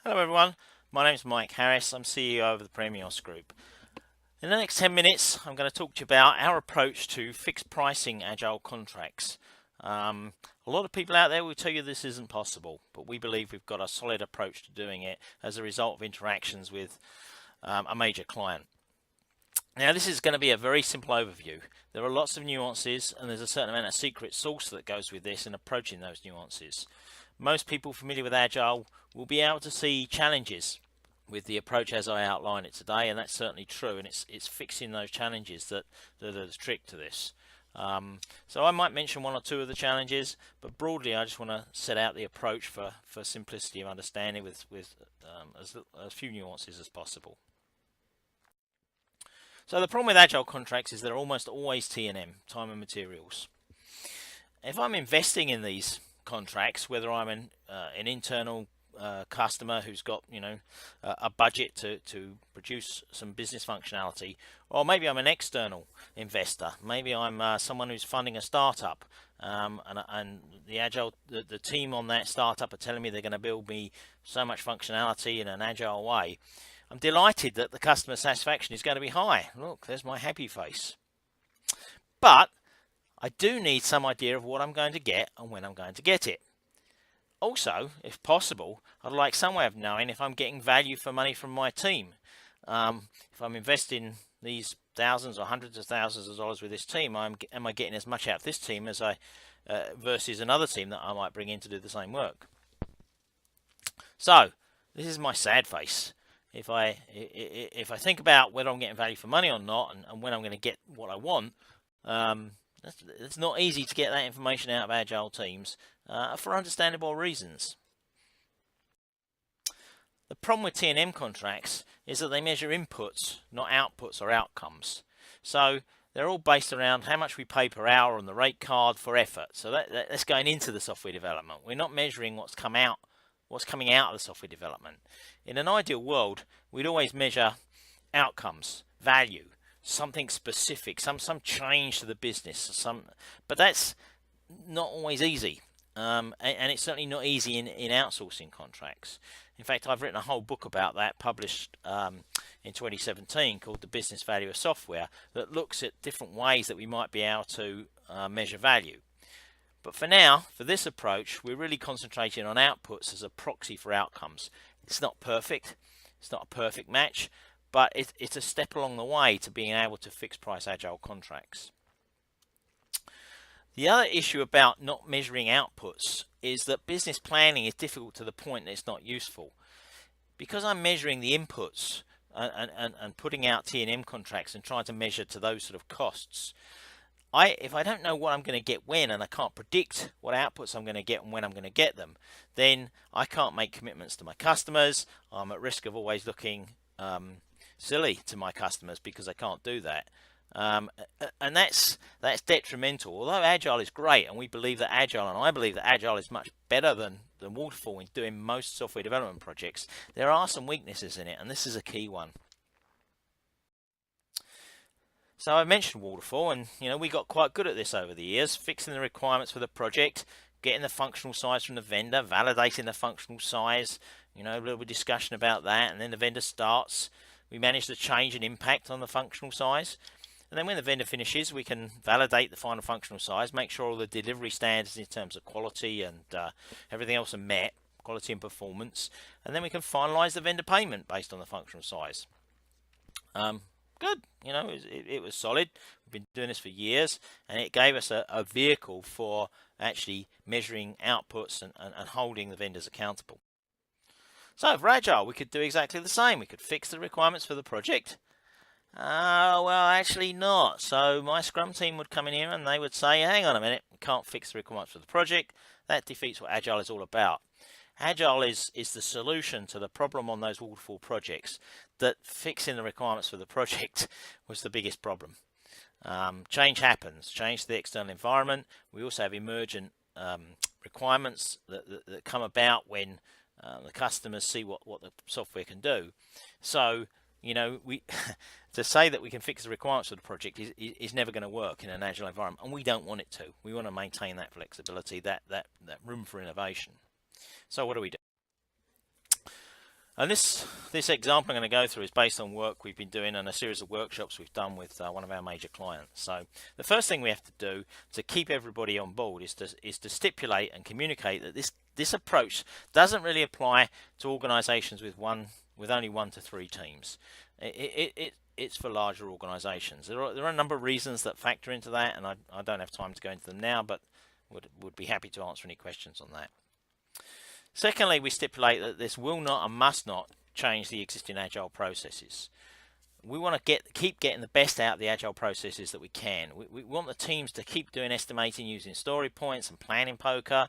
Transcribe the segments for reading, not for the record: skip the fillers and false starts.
Hello everyone, my name is Mike Harris. I'm CEO of the Premios Group. In the next 10 minutes, I'm going to talk to you about our approach to fixed pricing agile contracts. A lot of people out there will tell you this isn't possible, but we believe we've got a solid approach to doing it as a result of interactions with a major client. Now, this is going to be a very simple overview. There are lots of nuances, and there's a certain amount of secret sauce that goes with this in approaching those nuances. Most people familiar with Agile will be able to see challenges with the approach as I outline it today, and that's certainly true, and it's fixing those challenges that are the trick to this. So I might mention one or two of the challenges, but broadly I just want to set out the approach for simplicity of understanding with as few nuances as possible. So the problem with Agile contracts is they're almost always T&M, time and materials. If I'm investing in these contracts, whether I'm an internal customer who's got a budget to produce some business functionality, or maybe I'm an external investor, maybe I'm someone who's funding a startup, and the Agile the team on that startup are telling me they're going to build me so much functionality in an Agile way, I'm delighted that the customer satisfaction is going to be high. Look, there's my happy face. But I do need some idea of what I'm going to get and when I'm going to get it. Also, if possible, I'd like some way of knowing if I'm getting value for money from my team. If I'm investing these thousands or hundreds of thousands of dollars with this team, am I getting as much out of this team as I versus another team that I might bring in to do the same work? So this is my sad face. If I think about whether I'm getting value for money or not, and when I'm going to get what I want, it's not easy to get that information out of Agile teams for understandable reasons. The problem with T&M contracts is that they measure inputs, not outputs or outcomes. So they're all based around how much we pay per hour on the rate card for effort. So that's going into the software development. We're not measuring what's coming out of the software development. In an ideal world, we'd always measure outcomes, value, something specific, some change to the business, but that's not always easy, and it's certainly not easy in outsourcing contracts. In fact, I've written a whole book about that, published in 2017, called The Business Value of Software, that looks at different ways that we might be able to measure value. But for now, for this approach, we're really concentrating on outputs as a proxy for outcomes. It's not perfect, it's not a perfect match, but it's a step along the way to being able to fix price Agile contracts. The other issue about not measuring outputs is that business planning is difficult to the point that it's not useful. Because I'm measuring the inputs and putting out T&M contracts and trying to measure to those sort of costs, if I don't know what I'm going to get when, and I can't predict what outputs I'm going to get and when I'm going to get them, then I can't make commitments to my customers. I'm at risk of always looking silly to my customers because I can't do that. And that's detrimental. Although Agile is great, and we believe that Agile, and I believe that Agile is much better than Waterfall in doing most software development projects, there are some weaknesses in it, and this is a key one. So I mentioned Waterfall, and we got quite good at this over the years, fixing the requirements for the project, getting the functional size from the vendor, validating the functional size, a little bit of discussion about that, and then the vendor starts. We manage the change and impact on the functional size, and then when the vendor finishes, we can validate the final functional size, make sure all the delivery standards in terms of quality and everything else are met, quality and performance, and then we can finalize the vendor payment based on the functional size. Good, it was solid. We've been doing this for years, and it gave us a vehicle for actually measuring outputs and holding the vendors accountable. So for Agile, we could do exactly the same. We could fix the requirements for the project. Well, actually not. So my Scrum team would come in here and they would say, hang on a minute, we can't fix the requirements for the project. That defeats what Agile is all about. Agile is the solution to the problem on those waterfall projects, that fixing the requirements for the project was the biggest problem. Change happens, change to the external environment. We also have emergent requirements that come about when the customers see what the software can do. So, to say that we can fix the requirements of the project is never going to work in an Agile environment, and we don't want it to. We want to maintain that flexibility, that room for innovation. So what do we do? And this example I'm going to go through is based on work we've been doing and a series of workshops we've done with one of our major clients. So the first thing we have to do to keep everybody on board is to stipulate and communicate that this approach doesn't really apply to organisations with only 1 to 3 teams. It's for larger organisations. There are a number of reasons that factor into that, and I don't have time to go into them now, but would be happy to answer any questions on that. Secondly, we stipulate that this will not and must not change the existing Agile processes. We want to keep getting the best out of the Agile processes that we can. We want the teams to keep doing estimating using story points and planning poker.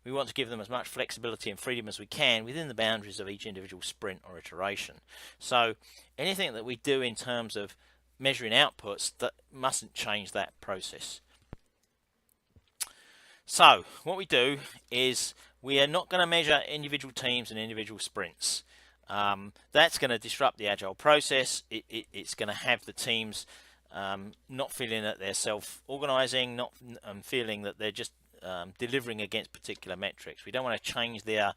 We want to give them as much flexibility and freedom as we can within the boundaries of each individual sprint or iteration. So anything that we do in terms of measuring outputs, that mustn't change that process. So what we do is we are not going to measure individual teams and individual sprints. That's going to disrupt the Agile process. It's going to have the teams not feeling that they're self-organizing, not feeling that they're just delivering against particular metrics. We don't want to change their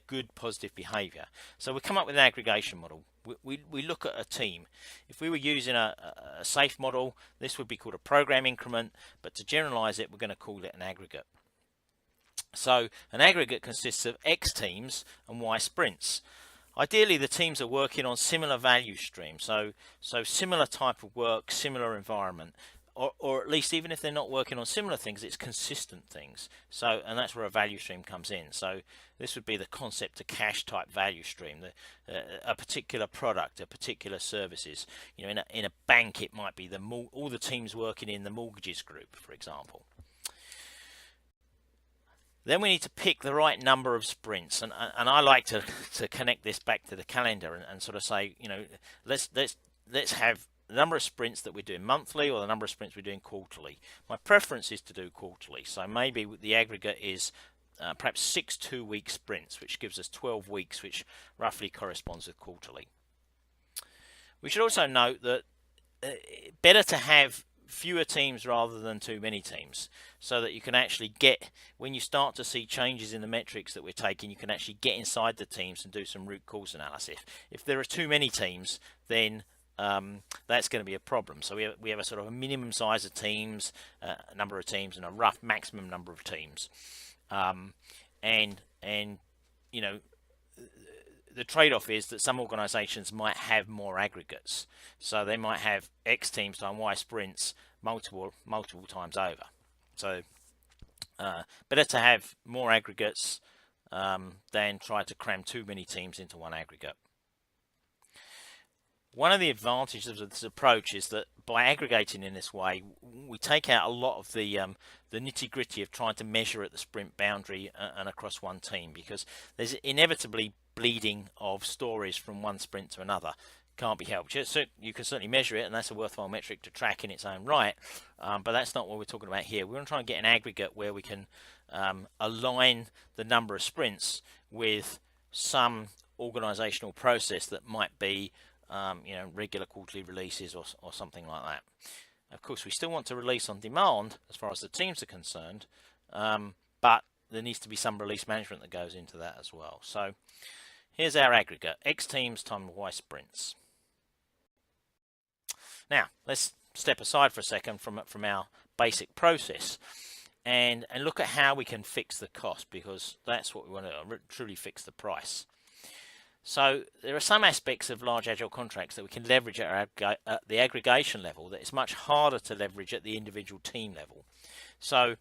good positive behavior. So we come up with an aggregation model. We look at a team. If we were using a SAFe model, this would be called a program increment, but to generalize it, we're going to call it an aggregate. So an aggregate consists of X teams and Y sprints. Ideally, the teams are working on similar value streams, so similar type of work, similar environment, or at least even if they're not working on similar things, it's consistent things. So, and that's where a value stream comes in. So this would be the concept to cash type value stream, a particular product, a particular services. You know, in a bank, it might be all the teams working in the mortgages group, for example. Then we need to pick the right number of sprints, and I like to connect this back to the calendar and sort of say, you know, let's have the number of sprints that we're doing monthly or the number of sprints we're doing quarterly. My preference is to do quarterly, so maybe the aggregate is perhaps 6 2-week sprints, which gives us 12 weeks, which roughly corresponds with quarterly. We should also note that better to have fewer teams rather than too many teams, so that you can actually get, when you start to see changes in the metrics that we're taking, you can actually get inside the teams and do some root cause analysis. If there are too many teams, then that's going to be a problem. So we have a sort of a minimum size of teams, number of teams, and a rough maximum number of teams. And you know, the trade-off is that some organizations might have more aggregates, so they might have X teams times Y sprints multiple times over. So better to have more aggregates than try to cram too many teams into one aggregate. One of the advantages of this approach is that by aggregating in this way, we take out a lot of the nitty-gritty of trying to measure at the sprint boundary and across one team, because there's inevitably bleeding of stories from one sprint to another. Can't be helped. You can certainly measure it, and that's a worthwhile metric to track in its own right, but that's not what we're talking about here. We want to try and get an aggregate where we can align the number of sprints with some organizational process that might be you know, regular quarterly releases or something like that. Of course, we still want to release on demand as far as the teams are concerned, but there needs to be some release management that goes into that as well. So here's our aggregate, X teams times Y sprints. Now let's step aside for a second from our basic process and look at how we can fix the cost, because that's what we want to truly fix the price. So there are some aspects of large Agile contracts that we can leverage at the aggregation level that it's much harder to leverage at the individual team level. So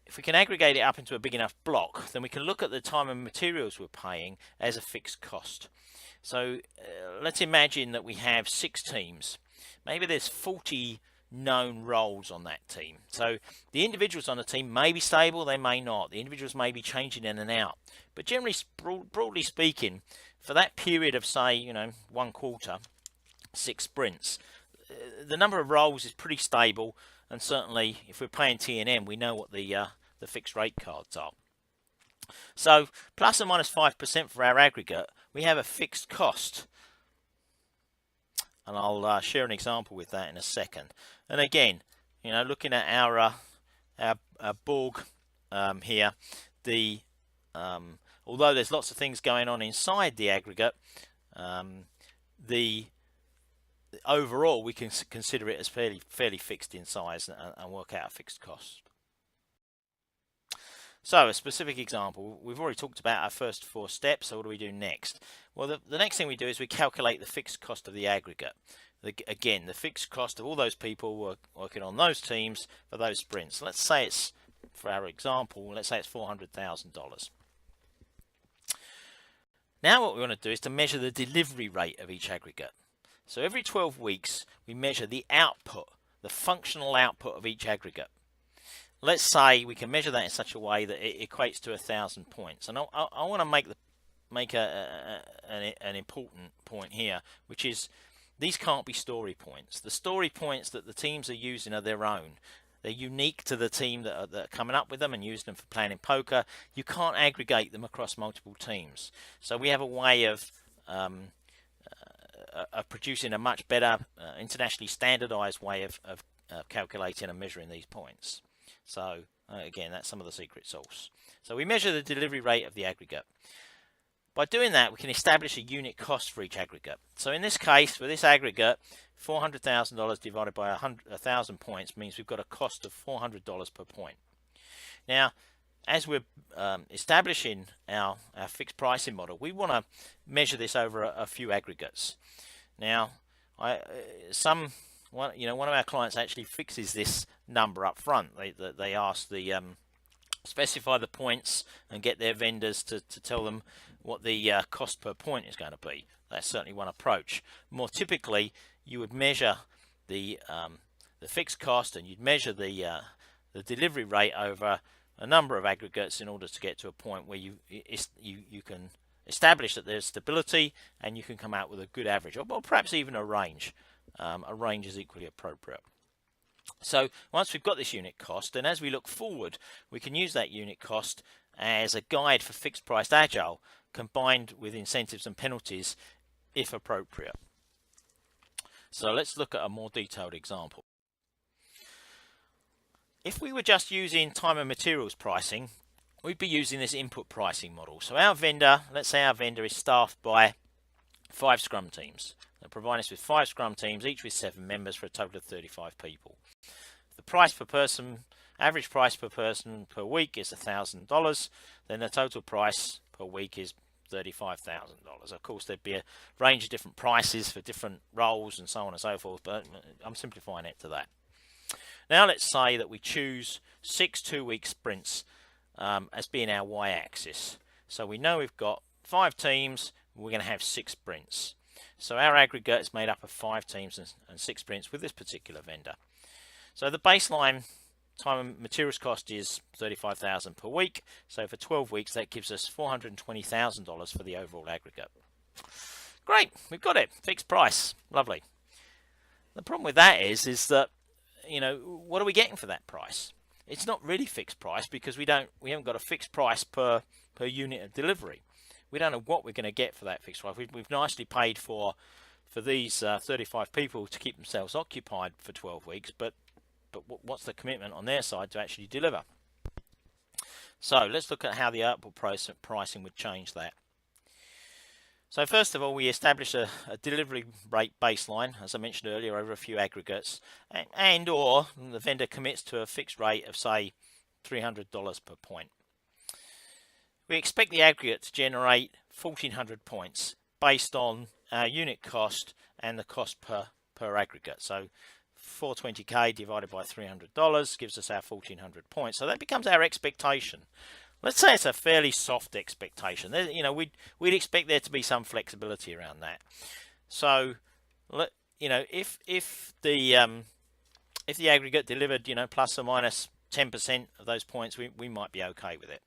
if we can aggregate it up into a big enough block, then we can look at the time and materials we're paying as a fixed cost. So let's imagine that we have 6 teams. Maybe there's 40 known roles on that team. So the individuals on the team may be stable, they may not. The individuals may be changing in and out. But generally, broadly speaking, for that period of, say, you know, 1 quarter, 6 sprints, the number of roles is pretty stable, and certainly if we're paying T&M, we know what the fixed rate cards are. So plus or minus 5% for our aggregate, we have a fixed cost. And I'll share an example with that in a second. And again, you know, looking at our Borg here, the although there's lots of things going on inside the aggregate, the overall we can consider it as fairly fixed in size and work out a fixed cost. So a specific example, we've already talked about our first 4 steps, so what do we do next? Well, the next thing we do is we calculate the fixed cost of the aggregate. Again, the fixed cost of all those people working on those teams for those sprints. Let's say it's, for our example, let's say it's $400,000. Now what we want to do is to measure the delivery rate of each aggregate. So every 12 weeks we measure the output, the functional output of each aggregate. Let's say we can measure that in such a way that it equates to 1,000 points. And I want to make an important point here, which is these can't be story points. The story points that the teams are using are their own. They're unique to the team that are coming up with them and using them for planning poker. You can't aggregate them across multiple teams. So we have a way of producing a much better, internationally standardized way of calculating and measuring these points. So again, that's some of the secret sauce. So we measure the delivery rate of the aggregate. By doing that, we can establish a unit cost for each aggregate. So in this case, for this aggregate, $400,000 divided by 1,000 points means we've got a cost of $400 per point. Now, as we're establishing our fixed pricing model, we want to measure this over a few aggregates. Now, one of our clients actually fixes this number up front. They ask specify the points and get their vendors to tell them what the cost per point is going to be. That's certainly one approach. More typically, you would measure the fixed cost and you'd measure the delivery rate over a number of aggregates in order to get to a point where you can establish that there's stability and you can come out with a good average, or perhaps even a range. A range is equally appropriate. So once we've got this unit cost, and as we look forward, we can use that unit cost as a guide for fixed priced Agile, combined with incentives and penalties if appropriate. So let's look at a more detailed example. If we were just using time and materials pricing, we'd be using this input pricing model. So our vendor, let's say our vendor is staffed by 5 scrum teams. They're providing us with 5 scrum teams, each with 7 members for a total of 35 people. The price per person, average price per person per week is $1,000. Then the total price per week is $35,000. Of course, there'd be a range of different prices for different roles and so on and so forth, but I'm simplifying it to that. Now let's say that we choose 6 2-week sprints as being our y-axis. So we know we've got 5 teams, we're going to have 6 sprints. So our aggregate is made up of 5 teams and 6 sprints with this particular vendor. So the baseline time and materials cost is $35,000 per week. So for 12 weeks, that gives us $420,000 for the overall aggregate. Great, we've got it, fixed price, lovely. The problem with that is that, what are we getting for that price? It's not really fixed price because we haven't got a fixed price per unit of delivery. We don't know what we're going to get for that fixed price. We've nicely paid for these 35 people to keep themselves occupied for 12 weeks, but what's the commitment on their side to actually deliver? So let's look at how the output pricing would change that. So first of all, we establish a delivery rate baseline, as I mentioned earlier, over a few aggregates, or the vendor commits to a fixed rate of, say, $300 per point. We expect the aggregate to generate 1,400 points based on our unit cost and the cost per aggregate. So 420k divided by $300 gives us our 1,400 points. So that becomes our expectation. Let's say it's a fairly soft expectation. We'd expect there to be some flexibility around that. So, if the aggregate delivered, plus or minus 10% of those points, we might be okay with it.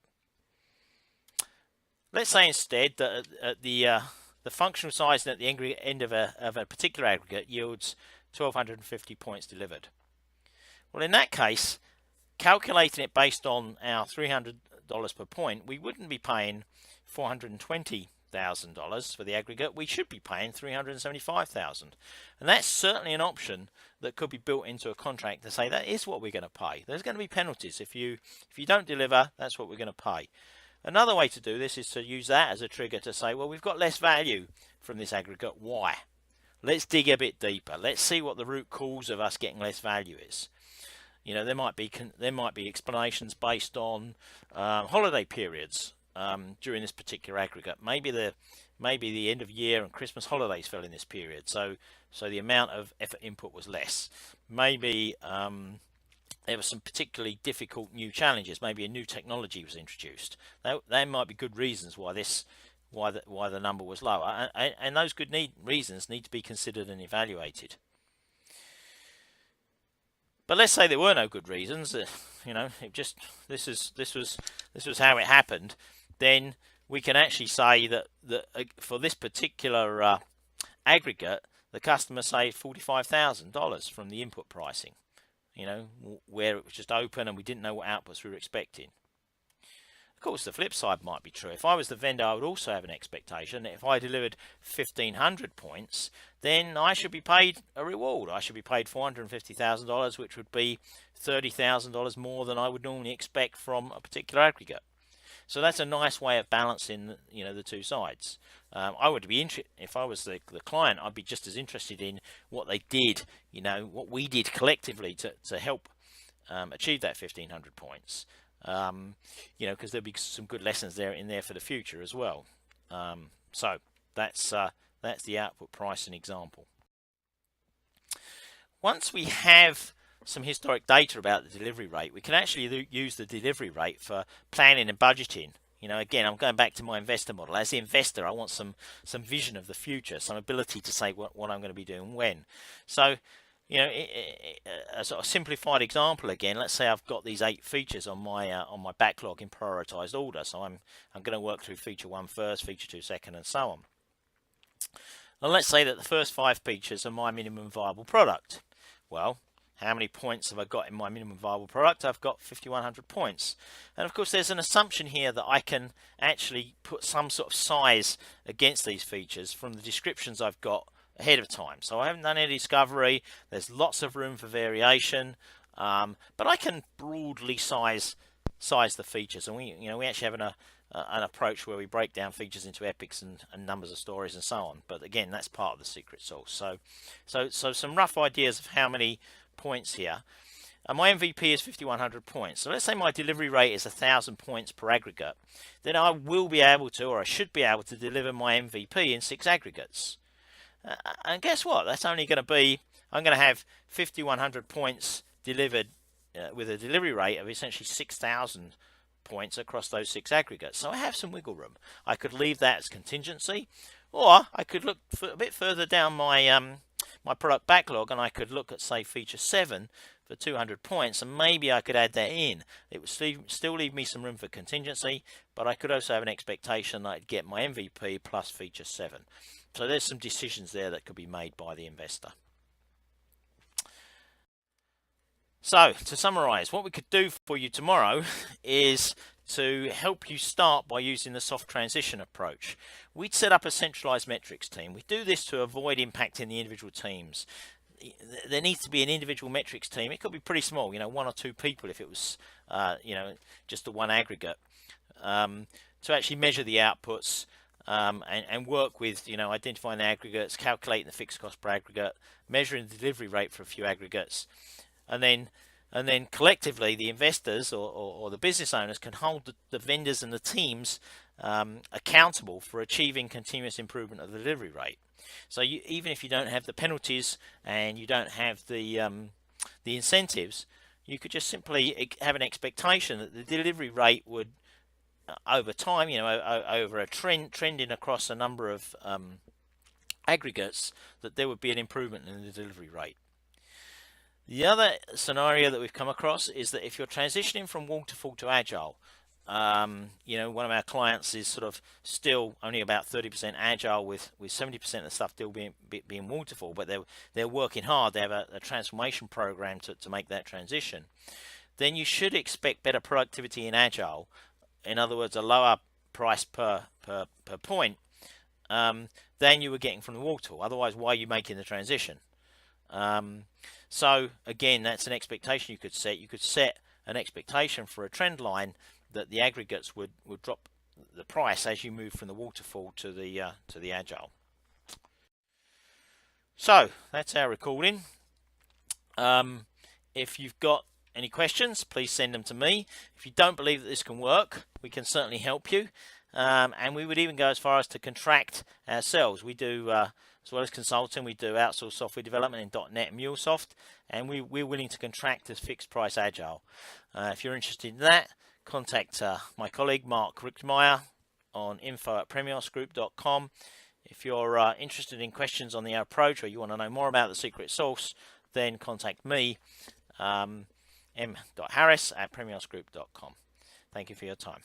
Let's say instead that the functional size at the end of a particular aggregate yields 1,250 points delivered. Well, in that case, calculating it based on our $300 per point, we wouldn't be paying $420,000 for the aggregate. We should be paying $375,000, and that's certainly an option that could be built into a contract to say that is what we're going to pay. There's going to be penalties if you don't deliver. That's what we're going to pay. Another way to do this is to use that as a trigger to say, well, we've got less value from this aggregate. Why? Let's dig a bit deeper. Let's see what the root cause of us getting less value is. You know, there might be explanations based on holiday periods during this particular aggregate. Maybe the end of year and Christmas holidays fell in this period, so the amount of effort input was less. Maybe there were some particularly difficult new challenges. Maybe a new technology was introduced. There might be good reasons why the number was low, and those good reasons need to be considered and evaluated. But let's say there were no good reasons. You know, this was how it happened. Then we can actually say that for this particular aggregate, the customer saved $45,000 from the input pricing. You know, where it was just open and we didn't know what outputs we were expecting. Of course, the flip side might be true. If I was the vendor, I would also have an expectation that if I delivered 1,500 points, then I should be paid a reward. I should be paid $450,000, which would be $30,000 more than I would normally expect from a particular aggregate. So that's a nice way of balancing, you know, the two sides. I would be if I was the client, I'd be just as interested in what they did, you know, what we did collectively to help achieve that 1,500 points. You know, because there'll be some good lessons in there for the future as well. So that's the output pricing example. Once we have some historic data about the delivery rate, we can actually use the delivery rate for planning and budgeting. You know, again, I'm going back to my investor model. As the investor, I want some vision of the future, some ability to say what I'm going to be doing when. So, you know, a sort of simplified example again. Let's say I've got these 8 features on my backlog in prioritized order. So I'm going to work through feature 1 first, feature 2 second, and so on. And let's say that the first 5 features are my minimum viable product. Well, how many points have I got in my minimum viable product? I've got 5,100 points. And of course, there's an assumption here that I can actually put some sort of size against these features from the descriptions I've got ahead of time. So I haven't done any discovery. There's lots of room for variation, but I can broadly size the features. And we actually have an approach where we break down features into epics and numbers of stories and so on. But again, that's part of the secret sauce. So some rough ideas of how many points here. My MVP is 5,100 points. So let's say my delivery rate is 1,000 points per aggregate. Then I will be able to, or I should be able to, deliver my MVP in 6 aggregates. And guess what? That's only going to be, I'm going to have 5,100 points delivered with a delivery rate of essentially 6,000 points across those 6 aggregates. So I have some wiggle room. I could leave that as contingency, or I could look a bit further down my my product backlog, and I could look at, say, feature 7 for 200 points, and maybe I could add that in. It would still leave me some room for contingency, but I could also have an expectation that I'd get my MVP plus feature 7. So there's some decisions there that could be made by the investor. So to summarize, what we could do for you tomorrow is to help you start by using the soft transition approach. We'd set up a centralized metrics team. We do this to avoid impacting the individual teams. There needs to be an individual metrics team. It could be pretty small, 1 or 2 people if it was, just the one aggregate, to actually measure the outputs and work with, identifying the aggregates, calculating the fixed cost per aggregate, measuring the delivery rate for a few aggregates, and then collectively the investors or the business owners can hold the vendors and the teams accountable for achieving continuous improvement of the delivery rate. So even if you don't have the penalties and you don't have the incentives, you could just simply have an expectation that the delivery rate would, over time, over a trending across a number of aggregates, that there would be an improvement in the delivery rate. The other scenario that we've come across is that if you're transitioning from waterfall to agile, one of our clients is sort of still only about 30% agile with 70% of the stuff still being waterfall, but they're working hard. They have a transformation program to make that transition. Then you should expect better productivity in agile. In other words, a lower price per point than you were getting from the waterfall. Otherwise, why are you making the transition? So again, that's an expectation you could set. You could set an expectation for a trend line that the aggregates would drop the price as you move from the waterfall to the agile. So that's our recording. If you've got any questions, please send them to me. If you don't believe that this can work, we can certainly help you. And we would even go as far as to contract ourselves. We do, as well as consulting, we do outsourced software development in .NET and MuleSoft, and we're willing to contract as fixed price agile. If you're interested in that, contact my colleague Mark Rickmeyer on info@premiosgroup.com. If you're interested in questions on the approach, or you want to know more about the secret sauce, then contact me, m.harris@premiosgroup.com. Thank you for your time.